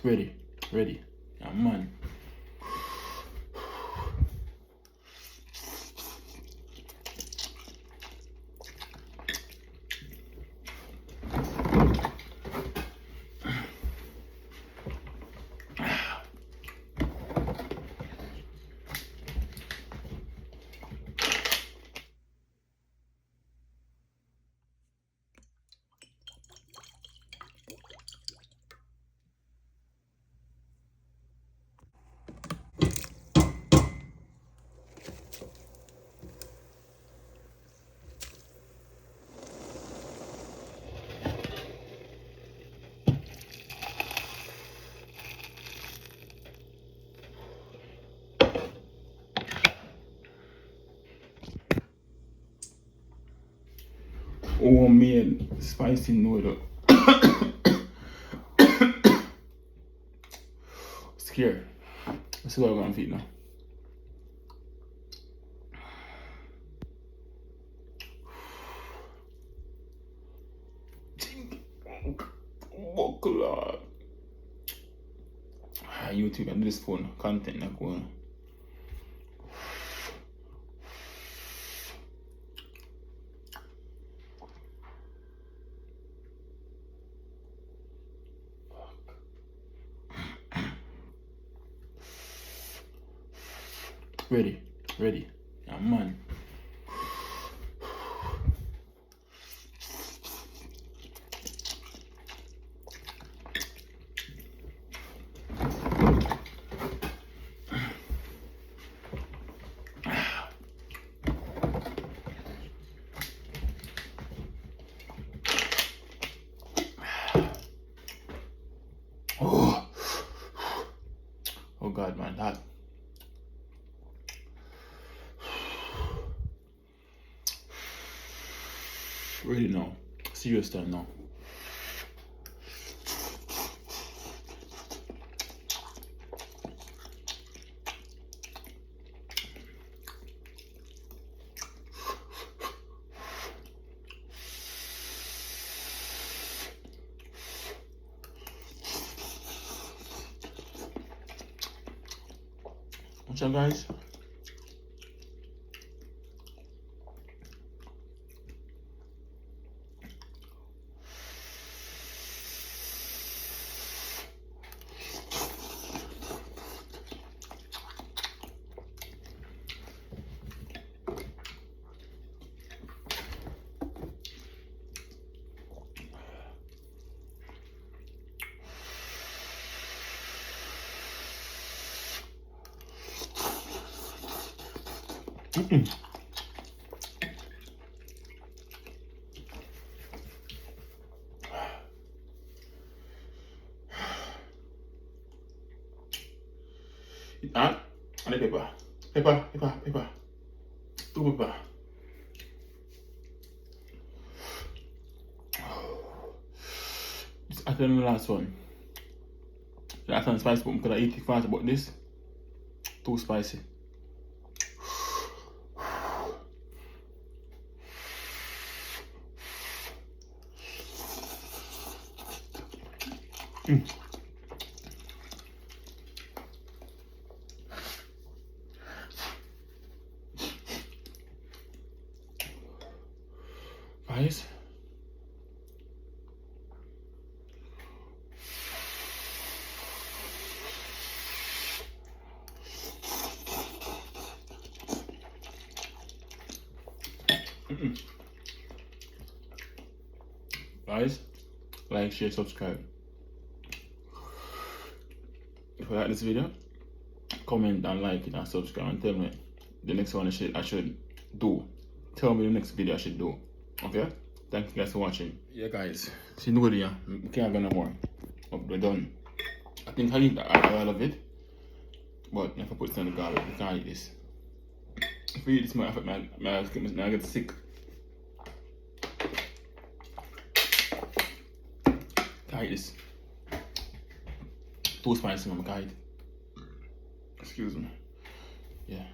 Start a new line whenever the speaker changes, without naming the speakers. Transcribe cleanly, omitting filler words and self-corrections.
Ready, ready. Yeah, man. Homemade spicy noodle. Scared. Let's see what I'm gonna feed now. Oh God. YouTube and this phone content like one. Ready, ready. Yeah, man. Oh God, man, that. Really now. Serious time now. What's up, guys? And the pepper. Pepper. Two pepper. This after the last one. The last one spicy, but because I eat it fast, but this too spicy. Guys, guys, like, share, subscribe. If you like this video, comment and like it and subscribe and tell me the next one I should do. Tell me the next video I should do. Okay? Thank you guys for watching. Yeah, guys. See the video. We can't go no more. We're done. I think I eat all of it. But if I put it in the garbage, we can't eat this. If we eat this, I get sick. Can't eat this. Too spicy, man. I can't eat. Excuse me. Yeah.